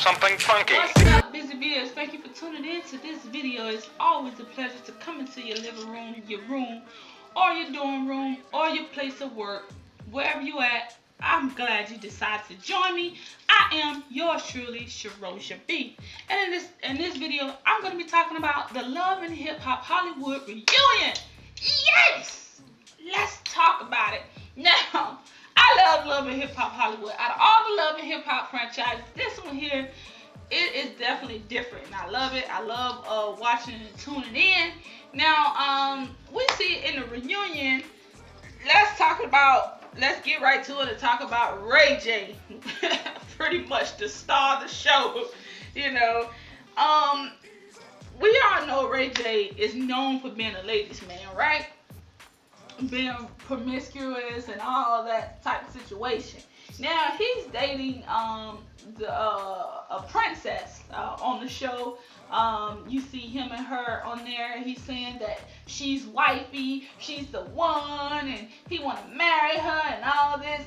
something funky. What's up, busy beers? Thank you for tuning in to this video. It's always a pleasure to come into your living room, your room, or your dorm room, or your place of work, wherever you at. I'm glad you decided to join me. I am yours truly, ShaRosha B. And in this video, I'm going to be talking about the Love and Hip Hop Hollywood reunion. Yes! Let's talk about it. Now, I love and Hip Hop Hollywood. Out of all the Love and Hip Hop franchises, this one here, it is definitely different. And I love it. I love watching and tuning in. Now, we see in the reunion, let's get right to it and talk about Ray J. Pretty much the star of the show. You know, we all know Ray J is known for being a ladies' man, right? Being promiscuous and all that type of situation. Now he's dating a princess on the show. You see him and her on there. He's saying that she's wifey, she's the one, and he want to marry her and all this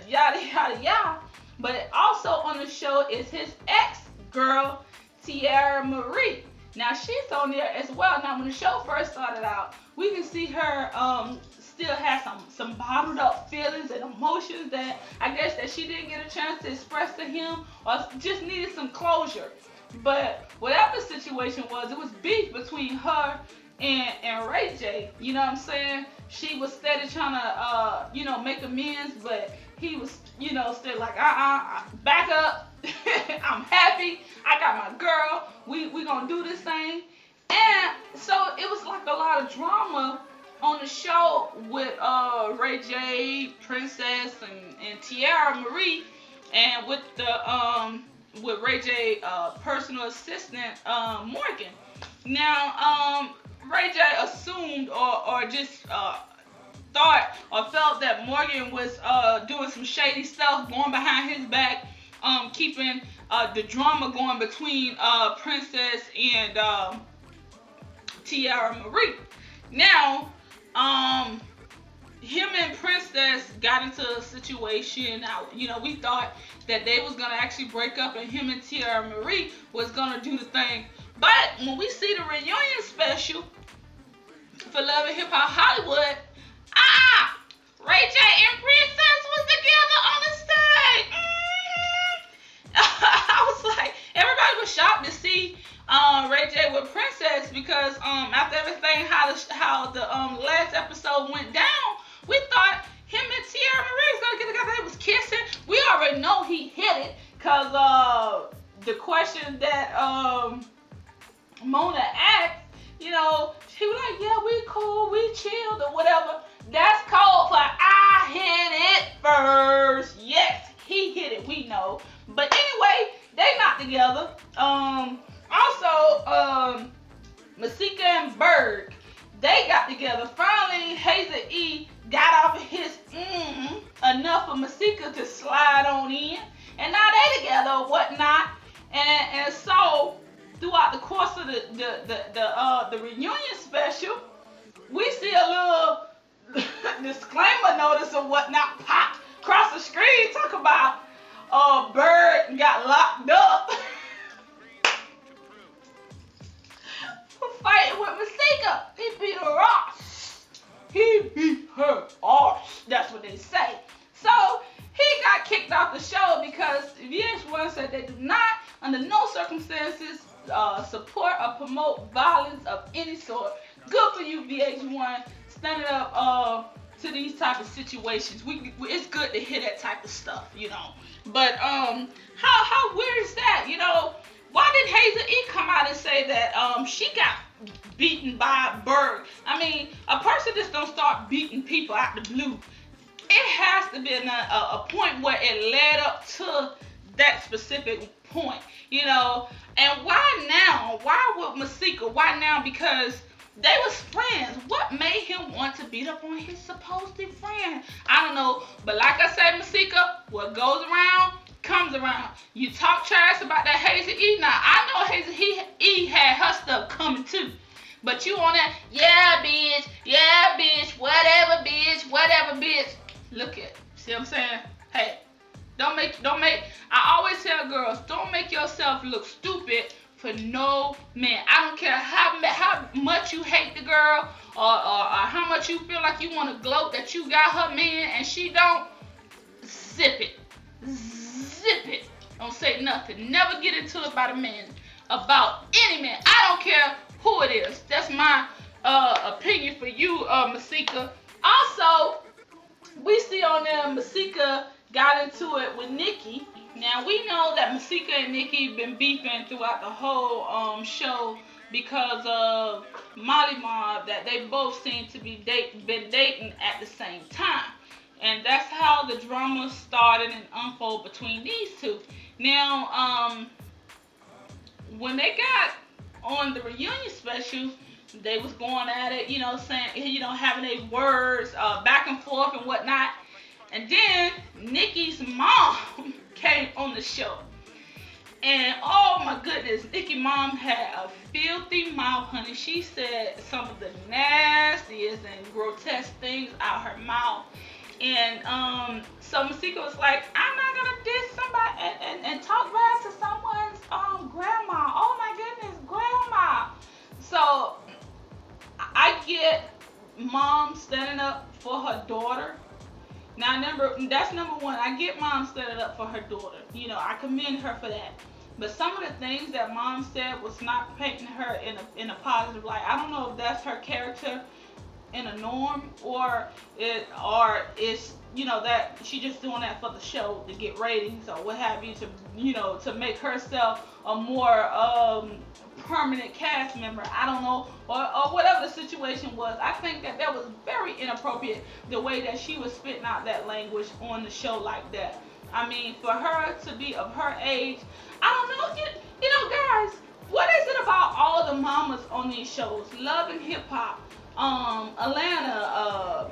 yada yada yada. But also on the show is his ex-girl Tiara Marie. Now she's on there as well. Now when the show first started out, we can see her still has some bottled up feelings and emotions that I guess that she didn't get a chance to express to him or just needed some closure. But whatever the situation was, it was beef between her and Ray J. You know what I'm saying? She was steady trying to make amends, but he was still like back up. I'm happy. I got my girl. We gonna do this thing. And so it was like a lot of drama on the show with Ray J, Princess, and Tiara Marie, and with with Ray J personal assistant Morgan. Now Ray J assumed or just thought or felt that Morgan was doing some shady stuff, going behind his back, keeping the drama going between Princess and Tiara Marie. Now, him and Princess got into a situation. We thought that they was gonna actually break up, and him and Tiara Marie was gonna do the thing. But when we see the reunion special for Love and Hip Hop Hollywood, Ray J and Princess was together on the stage. I was like, everybody was shocked to see Ray J with Princess because after everything how the last episode went down, we thought him and Tiara Marie was gonna get together. They was kissing. We already know he hit it because the question that Mona asked, she was like, yeah, we cool, we chilled or whatever. That's code for I hit it first. Yes, he hit it. We know. But anyway, they not together. Also, Masika and Berg, they got together. Finally, Hazel E got off of his enough for Masika to slide on in, and now they together or whatnot. And so throughout the course of the reunion special, we see a little disclaimer notice or whatnot pop across the screen talk about Bird got locked up for fighting with Masika. He beat her ass. He beat her ass. That's what they say. So he got kicked off the show because VH1 said they do not, under no circumstances, support or promote violence of any sort. Good for you, VH1, standing up to these type of situations. It's good to hear that type of stuff, But how weird is that? Why did Hazel E come out and say that she got beaten by Berg? I mean, a person just don't start beating people out the blue. It has to be a point where it led up to that specific point, And why now? Why with Masika? Why now? Because they was friends. What made him want to beat up on his supposed friend? I don't know. But like I said, Masika, what goes around comes around. You talk trash about that Hazel E. Now, I know Hazel E had her stuff coming too. But you on that, yeah, bitch, whatever, bitch. Look at, see what I'm saying? Hey, don't make, I always tell girls, don't make yourself no man. I don't care how much you hate the girl, or how much you feel like you want to gloat that you got her man and she don't. Zip it. Zip it. Don't say nothing. Never get into it about a man. About any man. I don't care who it is. That's my opinion for you, Masika. Also, we see on there Masika got into it with Nikki. Now we know that Masika and Nikki been beefing throughout the whole show because of Molly Mob, that they both seem to be been dating at the same time. And that's how the drama started and unfolded between these two. Now, when they got on the reunion special, they was going at it, saying, having their words back and forth and whatnot. And then Nikkis Mom came on the show. And oh my goodness, Nikkis Mom had a filthy mouth, honey. She said some of the nastiest and grotesque things out her mouth. And so Masika was like, I'm not gonna diss somebody and talk bad to someone's grandma. Oh my goodness, grandma. So I get mom standing up for her daughter. Now that's number one. I get mom standing up for her daughter. I commend her for that. But some of the things that mom said was not painting her in a positive light. I don't know if that's her character in a norm, or it's that she just doing that for the show to get ratings or what have you, to make herself a more permanent cast member. I don't know, or whatever the situation was. I think that was very inappropriate, the way that she was spitting out that language on the show like that. I mean, for her to be of her age, I don't know. Guys, what is it about all the mamas on these shows? Love and Hip Hop, Atlanta,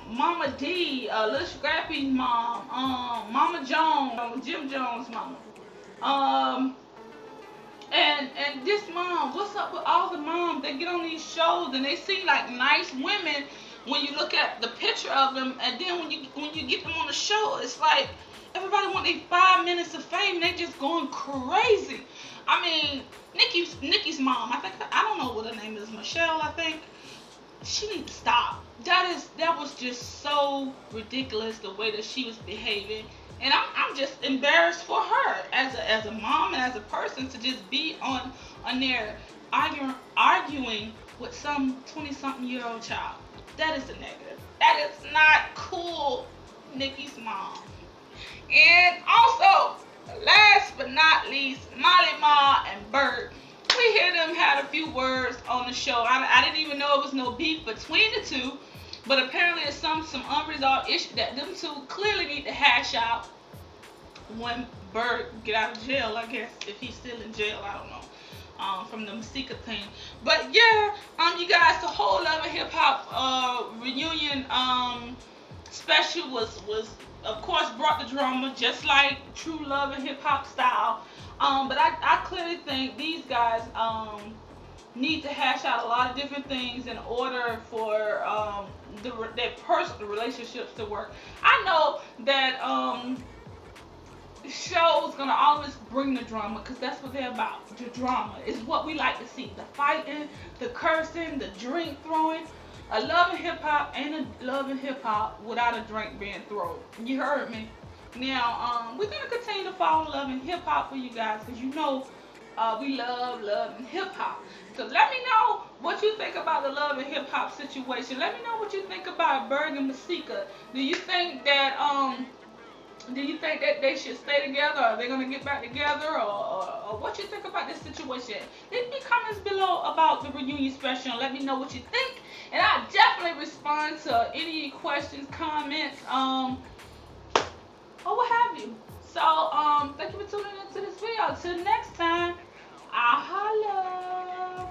Mama D, Lil Scrappy's mom, Mama Jones, Jim Jones' mama, and this mom. What's up with all the moms? They get on these shows and they seem like nice women when you look at the picture of them, and then when you get them on the show, it's like everybody want their 5 minutes of fame. They just going crazy. I mean, Nikkis Mom. I don't know what her name is. Michelle, I think. She needs to stop. That was just so ridiculous, the way that she was behaving, and I'm just embarrassed for her as a mom and as a person to just be on there arguing with some 20-something-year-old child. That is a negative. That is not cool, Nikkis Mom. And also, last but not least, Molly Ma and Bert. We hear them had a few words on the show. I didn't even know it was no beef between the two, but apparently there's some unresolved issue that them two clearly need to hash out when Bert get out of jail. I guess if he's still in jail, I don't know, from the Masika thing. But yeah, you guys, the whole Love and Hip Hop reunion special was of course brought the drama, just like true Love and Hip Hop style. But I clearly think these guys need to hash out a lot of different things in order for their personal relationships to work. I know that shows gonna always bring the drama, because that's what they're about. The drama is what we like to see. The fighting, the cursing, the drink throwing. A Love and Hip Hop ain't a Love and Hip Hop without a drink being thrown. You heard me. Now, we're going to continue to follow Love and Hip Hop for you guys, because we love and Hip Hop. So let me know what you think about the Love and Hip Hop situation. Let me know what you think about Berg and Masika. Do you think that they should stay together? Are they going to get back together? Or what you think about this situation? Leave me comments below about the reunion special and let me know what you think. And I'll definitely respond to any questions, comments, or what have you. So, thank you for tuning into this video. Till next time, I'll holla.